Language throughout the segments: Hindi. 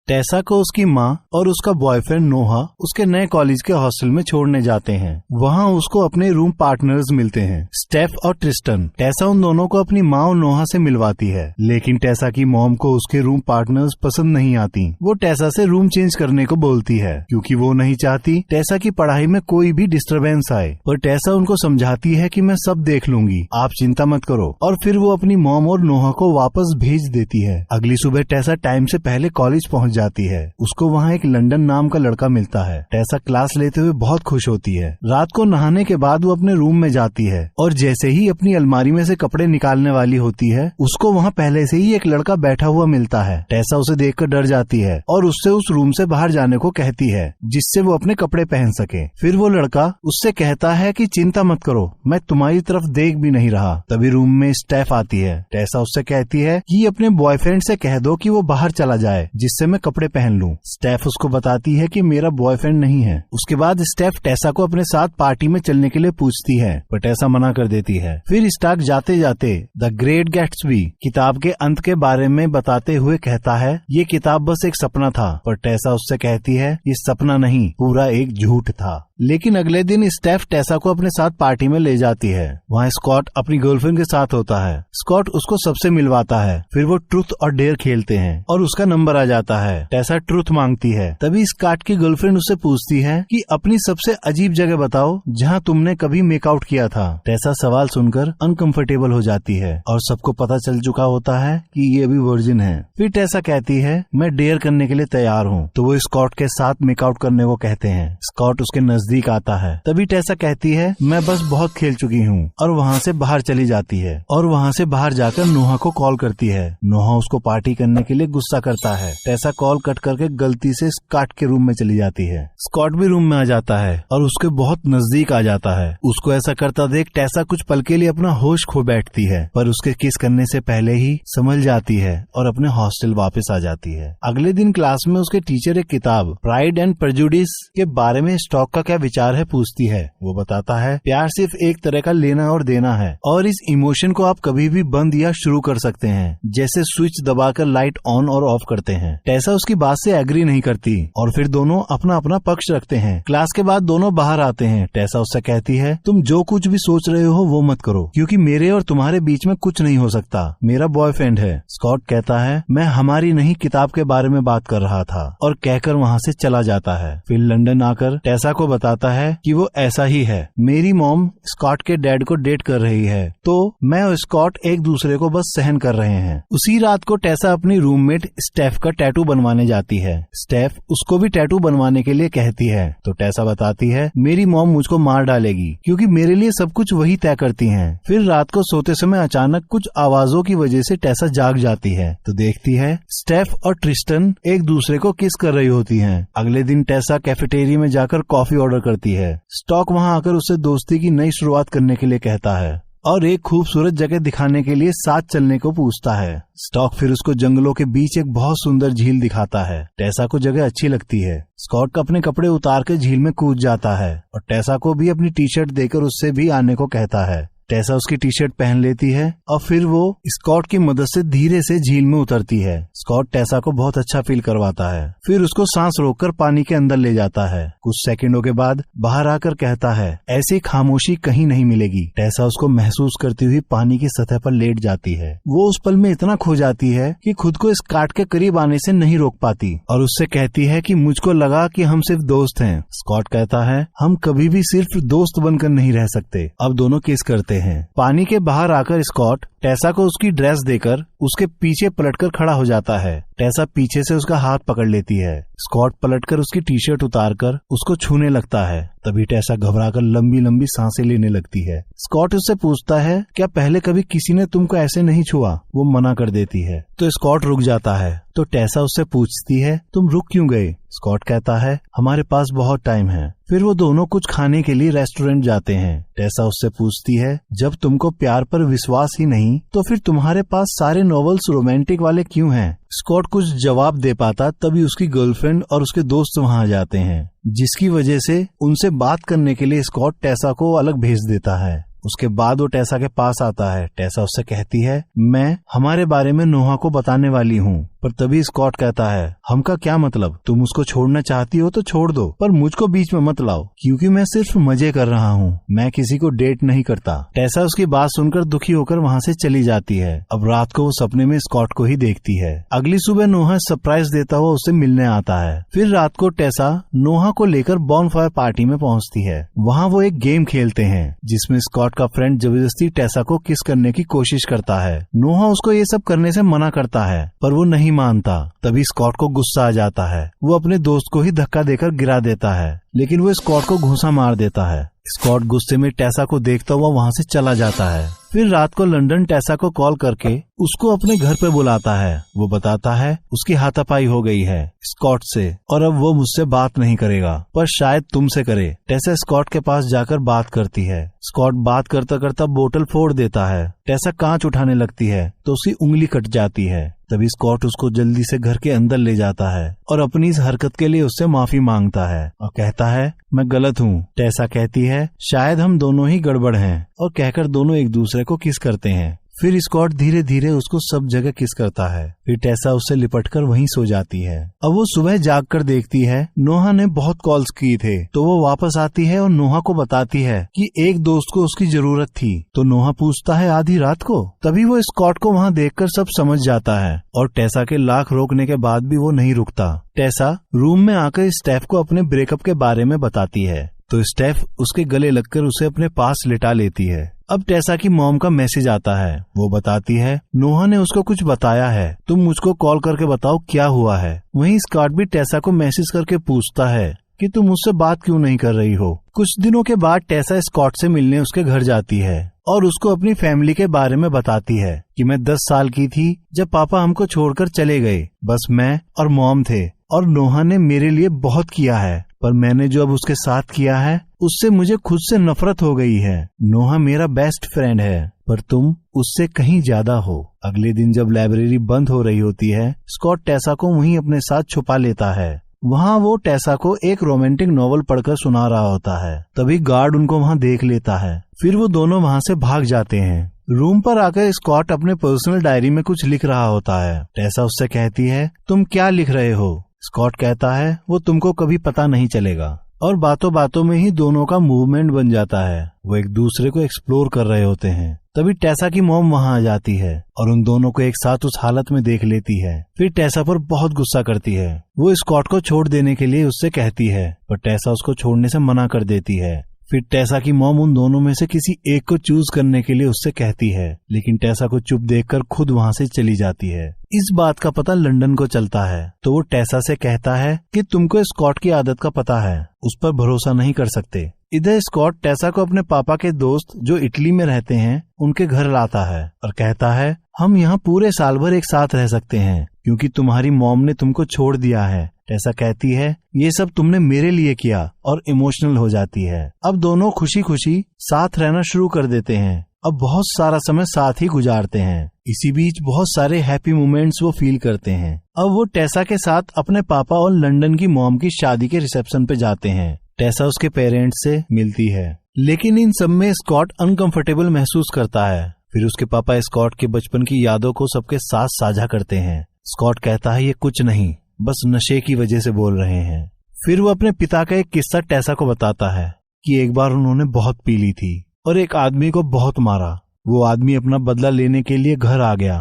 टेसा को उसकी माँ और उसका बॉयफ्रेंड नोहा उसके नए कॉलेज के हॉस्टल में छोड़ने जाते हैं। वहाँ उसको अपने रूम पार्टनर्स मिलते हैं, स्टेफ और ट्रिस्टन। टेसा उन दोनों को अपनी माँ और नोहा से मिलवाती है, लेकिन टेसा की मॉम को उसके रूम पार्टनर्स पसंद नहीं आती। वो टेसा से रूम चेंज करने को बोलती है क्योंकि वो नहीं चाहती टेसा की पढ़ाई में कोई भी डिस्टरबेंस आए। पर टेसा उनको समझाती है कि मैं सब देख लूंगी, आप चिंता मत करो। और फिर वो अपनी मॉम और नोहा को वापस भेज देती है। अगली सुबह टेसा टाइम से पहले कॉलेज पहुँच जाती है। उसको वहाँ एक लंदन नाम का लड़का मिलता है। टेसा क्लास लेते हुए बहुत खुश होती है। रात को नहाने के बाद वो अपने रूम में जाती है और जैसे ही अपनी अलमारी में से कपड़े निकालने वाली होती है, उसको वहाँ पहले से ही एक लड़का बैठा हुआ मिलता है। टेसा उसे देखकर डर जाती है और उससे उस रूम से बाहर जाने को कहती है, जिससे वो अपने कपड़े पहन सके। फिर वो लड़का उससे कहता है कि चिंता मत करो, मैं तुम्हारी तरफ देख भी नहीं रहा। तभी रूम में स्टेफ आती है। टेसा उससे कहती है कि अपने बॉयफ्रेंड से कह दो कि वो बाहर चला जाए, जिससे मैं कपड़े पहन लूं। स्टेफ उसको बताती है कि मेरा बॉयफ्रेंड नहीं है। उसके बाद स्टेफ टेसा को अपने साथ पार्टी में चलने के लिए पूछती है, पर टेसा मना कर देती है। फिर स्टार्क जाते जाते द ग्रेट गैट्सबी किताब के अंत के बारे में बताते हुए कहता है, ये किताब बस एक सपना था। पर टेसा उससे कहती है, ये सपना नहीं, पूरा एक झूठ था। लेकिन अगले दिन स्टेफ टेसा को अपने साथ पार्टी में ले जाती है। वहाँ स्कॉट अपनी गर्लफ्रेंड के साथ होता है। स्कॉट उसको सबसे मिलवाता है। फिर वो ट्रूथ और डेयर खेलते हैं और उसका नंबर आ जाता है। टेसा ट्रूथ मांगती है। तभी स्कॉट की गर्लफ्रेंड उससे पूछती है कि अपनी सबसे अजीब जगह बताओ जहाँ तुमने कभी मेकआउट किया था। टेसा सवाल सुनकर अनकंफर्टेबल हो जाती है और सबको पता चल चुका होता है कि ये अभी वर्जिन है। फिर टेसा कहती है, मैं डेयर करने के लिए तैयार हूँ। तो वो स्कॉट के साथ मेकआउट करने को कहते हैं। स्कॉट उसके नजदीक आता है। तभी टेसा कहती है, मैं बस बहुत खेल चुकी हूँ, और वहाँ से बाहर चली जाती है। और वहाँ से बाहर जाकर नोहा को कॉल करती है। नोहा उसको पार्टी करने के लिए गुस्सा करता है। टेसा कॉल कट करके गलती से स्कॉट के रूम में चली जाती है। स्कॉट भी रूम में आ जाता है और उसके बहुत नजदीक आ जाता है। उसको ऐसा करता देख टेसा कुछ पल के लिए अपना होश खो बैठती है, पर उसके किस करने से पहले ही संभल जाती है और अपने हॉस्टल वापस आ जाती है। अगले दिन क्लास में उसके टीचर एक किताब प्राइड एंड प्रेजुडिस के बारे में स्टॉक का क्या विचार है पूछती है। वो बताता है, प्यार सिर्फ एक तरह का लेना और देना है और इस इमोशन को आप कभी भी बंद या शुरू कर सकते हैं, जैसे स्विच दबाकर लाइट ऑन और ऑफ करते हैं। टेसा उसकी बात से एग्री नहीं करती और फिर दोनों अपना अपना पक्ष रखते हैं। क्लास के बाद दोनों बाहर आते हैं। टेसा उससे कहती है, तुम जो कुछ भी सोच रहे हो वो मत करो, क्योंकि मेरे और तुम्हारे बीच में कुछ नहीं हो सकता। मेरा बॉयफ्रेंड है। स्कॉट कहता है, मैं हमारी नहीं किताब के बारे में बात कर रहा था, और कहकर वहाँ से चला जाता है। फिर लंदन आकर टेसा को बताता है कि वो ऐसा ही है। मेरी मॉम स्कॉट के डैड को डेट कर रही है, तो मैं और स्कॉट एक दूसरे को बस सहन कर रहे हैं। उसी रात को टेसा अपनी रूममेट स्टेफ का टैटू बनवाने जाती है। स्टेफ उसको भी टैटू बनवाने के लिए कहती है, तो टेसा बताती है, मेरी मॉम मुझको मार डालेगी क्योंकि मेरे लिए सब कुछ वही तय करती हैं। फिर रात को सोते समय अचानक कुछ आवाजों की वजह से टेसा जाग जाती है, तो देखती है स्टेफ और ट्रिस्टन एक दूसरे को किस कर रही होती हैं। अगले दिन टेसा कैफेटेरिया में जाकर कॉफी ऑर्डर करती है। स्टॉक वहाँ आकर उससे दोस्ती की नई शुरुआत करने के लिए कहता है और एक खूबसूरत जगह दिखाने के लिए साथ चलने को पूछता है। स्टॉक फिर उसको जंगलों के बीच एक बहुत सुंदर झील दिखाता है। टेसा को जगह अच्छी लगती है। स्कॉट अपने कपड़े उतार कर झील में कूद जाता है और टेसा को भी अपनी टी शर्ट देकर उससे भी आने को कहता है। टेसा उसकी टी शर्ट पहन लेती है और फिर वो स्कॉट की मदद से धीरे से झील में उतरती है। स्कॉट टेसा को बहुत अच्छा फील करवाता है। फिर उसको सांस रोककर पानी के अंदर ले जाता है। कुछ सेकंडों के बाद बाहर आकर कहता है, ऐसी खामोशी कहीं नहीं मिलेगी। टेसा उसको महसूस करती हुई पानी की सतह पर लेट जाती है। वो उस पल में इतना खो जाती है कि खुद को स्कॉट के करीब आने से नहीं रोक पाती और उससे कहती है कि मुझको लगा कि हम सिर्फ दोस्त हैं। स्कॉट कहता है, हम कभी भी सिर्फ दोस्त बनकर नहीं रह सकते। अब दोनों किस करते हैं। पानी के बाहर आकर स्कॉट टेसा को उसकी ड्रेस देकर उसके पीछे पलटकर खड़ा हो जाता है। टेसा पीछे से उसका हाथ पकड़ लेती है। स्कॉट पलटकर उसकी टी शर्ट उतारकर उसको छूने लगता है। तभी टेसा घबराकर लंबी लंबी सांसें लेने लगती है। स्कॉट उससे पूछता है, क्या पहले कभी किसी ने तुमको ऐसे नहीं छुआ? वो मना कर देती है। तो स्कॉट रुक जाता है। तो टेसा उससे पूछती है, तुम रुक क्यों गए? स्कॉट कहता है, हमारे पास बहुत टाइम है। फिर वो दोनों कुछ खाने के लिए रेस्टोरेंट जाते हैं। टेसा उससे पूछती है, जब तुमको प्यार पर विश्वास ही नहीं तो फिर तुम्हारे पास सारे नॉवेल्स रोमांटिक वाले क्यों हैं? स्कॉट कुछ जवाब दे पाता तभी उसकी गर्लफ्रेंड और उसके दोस्त वहाँ आ जाते हैं, जिसकी वजह से उनसे बात करने के लिए स्कॉट टेसा को अलग भेज देता है। उसके बाद वो टेसा के पास आता है। टेसा उससे कहती है, मैं हमारे बारे में नोहा को बताने वाली हूँ, पर तभी स्कॉट कहता है, हमका क्या मतलब, तुम उसको छोड़ना चाहती हो तो छोड़ दो, पर मुझको बीच में मत लाओ, क्योंकि मैं सिर्फ मजे कर रहा हूँ, मैं किसी को डेट नहीं करता। टेसा उसकी बात सुनकर दुखी होकर वहाँ से चली जाती है। अब रात को वो सपने में स्कॉट को ही देखती है। अगली सुबह नोहा सरप्राइज देता हुआ उससे मिलने आता है। फिर रात को टेसा नोहा को लेकर बॉनफायर पार्टी में पहुँचती है। वहाँ वो एक गेम खेलते हैं जिसमें स्कॉट का फ्रेंड जबरदस्ती टेसा को किस करने की कोशिश करता है। नोहा उसको ये सब करने से मना करता है, पर वो नहीं मानता। तभी स्कॉट को गुस्सा आ जाता है। वो अपने दोस्त को ही धक्का देकर गिरा देता है, लेकिन वो स्कॉट को घूंसा मार देता है। स्कॉट गुस्से में टेसा को देखता हुआ वहाँ से चला जाता है। फिर रात को लंदन टेसा को कॉल करके उसको अपने घर पे बुलाता है। वो बताता है उसकी हाथापाई हो गई है स्कॉट से और अब वो मुझसे बात नहीं करेगा, पर शायद तुमसे करे। टेसा स्कॉट के पास जाकर बात करती है। स्कॉट बात करता करता बोतल फोड़ देता है। टेसा कांच उठाने लगती है तो उसकी उंगली कट जाती है। तभी स्कॉट उसको जल्दी से घर के अंदर ले जाता है और अपनी इस हरकत के लिए उससे माफी मांगता है और कहता है, मैं गलत हूँ। टेसा कहती है, शायद हम दोनों ही गड़बड़ हैं, और कहकर दोनों एक दूसरे को किस करते हैं। फिर स्कॉट धीरे धीरे उसको सब जगह किस करता है। फिर टेसा उससे लिपटकर वहीं सो जाती है। अब वो सुबह जाग कर देखती है नोहा ने बहुत कॉल्स किए थे, तो वो वापस आती है और नोहा को बताती है कि एक दोस्त को उसकी जरूरत थी। तो नोहा पूछता है आधी रात को। तभी वो स्कॉट को वहाँ देखकर सब समझ जाता है और टेसा के लाख रोकने के बाद भी वो नहीं रुकता। टेसा रूम में आकर स्टेफ को अपने ब्रेकअप के बारे में बताती है, तो स्टेफ उसके गले लगकर उसे अपने पास लिटा लेती है। अब टेसा की मॉम का मैसेज आता है। वो बताती है, नोहा ने उसको कुछ बताया है, तुम मुझको कॉल करके बताओ क्या हुआ है। वहीं स्कॉट भी टेसा को मैसेज करके पूछता है कि तुम मुझसे बात क्यों नहीं कर रही हो। कुछ दिनों के बाद टेसा स्कॉट से मिलने उसके घर जाती है और उसको अपनी फैमिली के बारे में बताती है कि मैं 10 साल की थी जब पापा हमको छोड़कर चले गए। बस मैं और मॉम थे और नोहा ने मेरे लिए बहुत किया है, पर मैंने जो अब उसके साथ किया है उससे मुझे खुद से नफरत हो गई है। नोहा मेरा बेस्ट फ्रेंड है, पर तुम उससे कहीं ज्यादा हो। अगले दिन जब लाइब्रेरी बंद हो रही होती है, स्कॉट टेसा को वहीं अपने साथ छुपा लेता है। वहाँ वो टेसा को एक रोमांटिक नॉवल पढ़कर सुना रहा होता है। तभी गार्ड उनको वहाँ देख लेता है। फिर वो दोनों वहाँ से भाग जाते हैं। रूम पर आकर स्कॉट अपने पर्सनल डायरी में कुछ लिख रहा होता है। टेसा उससे कहती है, तुम क्या लिख रहे हो। स्कॉट कहता है, वो तुमको कभी पता नहीं चलेगा। और बातों बातों में ही दोनों का मूवमेंट बन जाता है। वो एक दूसरे को एक्सप्लोर कर रहे होते हैं। तभी टेसा की मॉम वहाँ आ जाती है और उन दोनों को एक साथ उस हालत में देख लेती है। फिर टेसा पर बहुत गुस्सा करती है। वो स्कॉट को छोड़ देने के लिए उससे कहती है, पर टेसा उसको छोड़ने से मना कर देती है। फिर टेसा की मॉम उन दोनों में से किसी एक को चूज करने के लिए उससे कहती है, लेकिन टेसा को चुप देखकर खुद वहाँ से चली जाती है। इस बात का पता लंदन को चलता है, तो वो टेसा से कहता है कि तुमको स्कॉट की आदत का पता है, उस पर भरोसा नहीं कर सकते। इधर स्कॉट टेसा को अपने पापा के दोस्त जो इटली में रहते हैं उनके घर लाता है और कहता है, हम यहाँ पूरे साल भर एक साथ रह सकते हैं क्योंकि तुम्हारी मॉम ने तुमको छोड़ दिया है। टेसा कहती है, ये सब तुमने मेरे लिए किया, और इमोशनल हो जाती है। अब दोनों खुशी खुशी साथ रहना शुरू कर देते हैं। अब बहुत सारा समय साथ ही गुजारते हैं। इसी बीच बहुत सारे हैप्पी मोमेंट्स वो फील करते हैं। अब वो टेसा के साथ अपने पापा और लंदन की मॉम की शादी के रिसेप्शन पे जाते हैं। टेसा उसके पेरेंट्स से मिलती है, लेकिन इन सब में स्कॉट अनकंफर्टेबल महसूस करता है। फिर उसके पापा स्कॉट के बचपन की यादों को सबके साथ साझा करते हैं। स्कॉट कहता है, ये कुछ नहीं, बस नशे की वजह से बोल रहे हैं। फिर वो अपने पिता का एक किस्सा टेसा को बताता है कि एक बार उन्होंने बहुत पी ली थी और एक आदमी को बहुत मारा। वो आदमी अपना बदला लेने के लिए घर आ गया।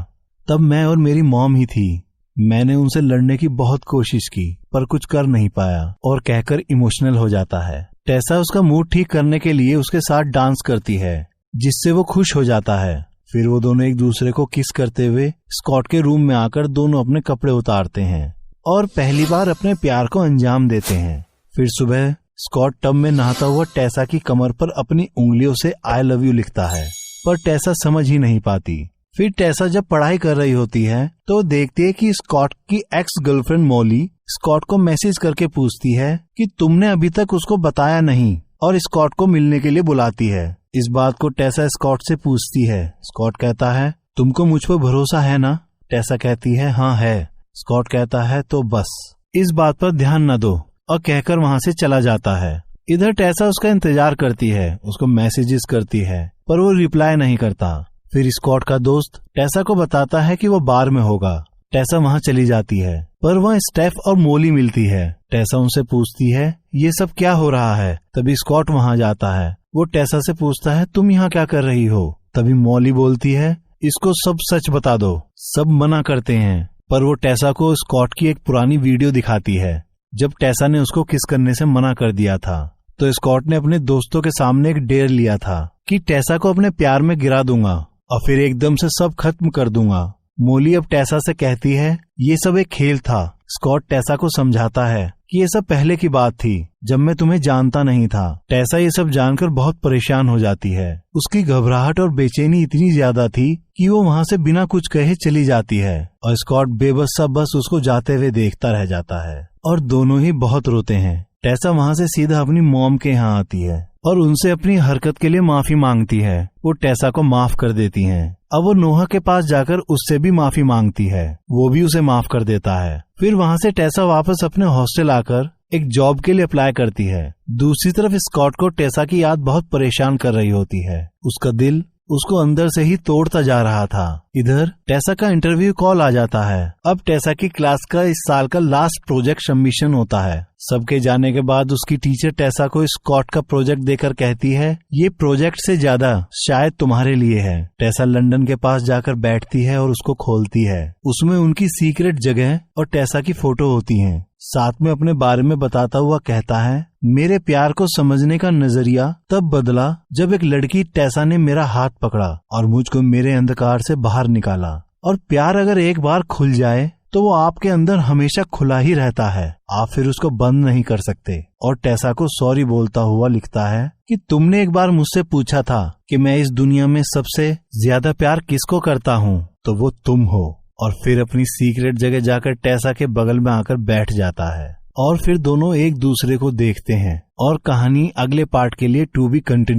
तब मैं और मेरी मॉम ही थी। मैंने उनसे लड़ने की बहुत कोशिश की, पर कुछ कर नहीं पाया, और कहकर इमोशनल हो जाता है। टेसा उसका मूड ठीक करने के लिए उसके साथ डांस करती है, जिससे वो खुश हो जाता है। फिर वो दोनों एक दूसरे को किस करते हुए स्कॉट के रूम में आकर दोनों अपने कपड़े उतारते हैं और पहली बार अपने प्यार को अंजाम देते हैं। फिर सुबह स्कॉट टब में नहाता हुआ टेसा की कमर पर अपनी उंगलियों से आई लव यू लिखता है, पर टेसा समझ ही नहीं पाती। फिर टेसा जब पढ़ाई कर रही होती है तो देखती है कि स्कॉट की एक्स गर्लफ्रेंड मॉली स्कॉट को मैसेज करके पूछती है कि तुमने अभी तक उसको बताया नहीं, और स्कॉट को मिलने के लिए बुलाती है। इस बात को टेसा स्कॉट से पूछती है। स्कॉट कहता है, तुमको मुझ पर भरोसा है ना। टेसा कहती है, हाँ है। स्कॉट कहता है, तो बस इस बात पर ध्यान न दो, और कहकर वहाँ से चला जाता है। इधर टेसा उसका इंतजार करती है, उसको मैसेजेस करती है, पर वो रिप्लाई नहीं करता। फिर स्कॉट का दोस्त टेसा को बताता है कि वो बार में होगा। टेसा वहाँ चली जाती है, पर वहाँ स्टेफ और मोली मिलती है। टेसा उनसे पूछती है ये सब क्या हो रहा है। तभी स्कॉट वहाँ जाता है। वो टेसा से पूछता है तुम यहाँ क्या कर रही हो। तभी मोली बोलती है इसको सब सच बता दो। सब मना करते हैं, पर वो टेसा को स्कॉट की एक पुरानी वीडियो दिखाती है जब टेसा ने उसको किस करने से मना कर दिया था। तो स्कॉट ने अपने दोस्तों के सामने एक डेयर लिया था कि टेसा को अपने प्यार में गिरा दूंगा और फिर एकदम से सब खत्म कर दूंगा। मोली अब टेसा से कहती है ये सब एक खेल था। स्कॉट टेसा को समझाता है कि ये सब पहले की बात थी जब मैं तुम्हें जानता नहीं था। टेसा ये सब जानकर बहुत परेशान हो जाती है। उसकी घबराहट और बेचैनी इतनी ज्यादा थी कि वो वहाँ से बिना कुछ कहे चली जाती है और स्कॉट बेबस सा बस उसको जाते हुए देखता रह जाता है और दोनों ही बहुत रोते हैं। टेसा वहाँ से सीधा अपनी मॉम के यहाँ आती है और उनसे अपनी हरकत के लिए माफी मांगती है। वो टेसा को माफ कर देती हैं। अब वो नोहा के पास जाकर उससे भी माफी मांगती है। वो भी उसे माफ कर देता है। फिर वहाँ से टेसा वापस अपने हॉस्टल आकर एक जॉब के लिए अप्लाई करती है। दूसरी तरफ स्कॉट को टेसा की याद बहुत परेशान कर रही होती है। उसका दिल उसको अंदर से ही तोड़ता जा रहा था। इधर टेसा का इंटरव्यू कॉल आ जाता है। अब टेसा की क्लास का इस साल का लास्ट प्रोजेक्ट सबमिशन होता है। सबके जाने के बाद उसकी टीचर टेसा को स्कॉट का प्रोजेक्ट देकर कहती है ये प्रोजेक्ट से ज्यादा शायद तुम्हारे लिए है। टेसा लंदन के पास जाकर बैठती है और उसको खोलती है। उसमें उनकी सीक्रेट जगह और टेसा की फोटो होती है। साथ में अपने बारे में बताता हुआ कहता है मेरे प्यार को समझने का नजरिया तब बदला जब एक लड़की टेसा ने मेरा हाथ पकड़ा और मुझको मेरे अंधकार से बाहर निकाला। और प्यार अगर एक बार खुल जाए तो वो आपके अंदर हमेशा खुला ही रहता है। आप फिर उसको बंद नहीं कर सकते। और टेसा को सॉरी बोलता हुआ लिखता है कि तुमने एक बार मुझसे पूछा था कि मैं इस दुनिया में सबसे ज्यादा प्यार किसको करता हूँ, तो वो तुम हो। और फिर अपनी सीक्रेट जगह जाकर टेसा के बगल में आकर बैठ जाता है और फिर दोनों एक दूसरे को देखते हैं। और कहानी अगले पार्ट के लिए टू बी कंटिन्यू।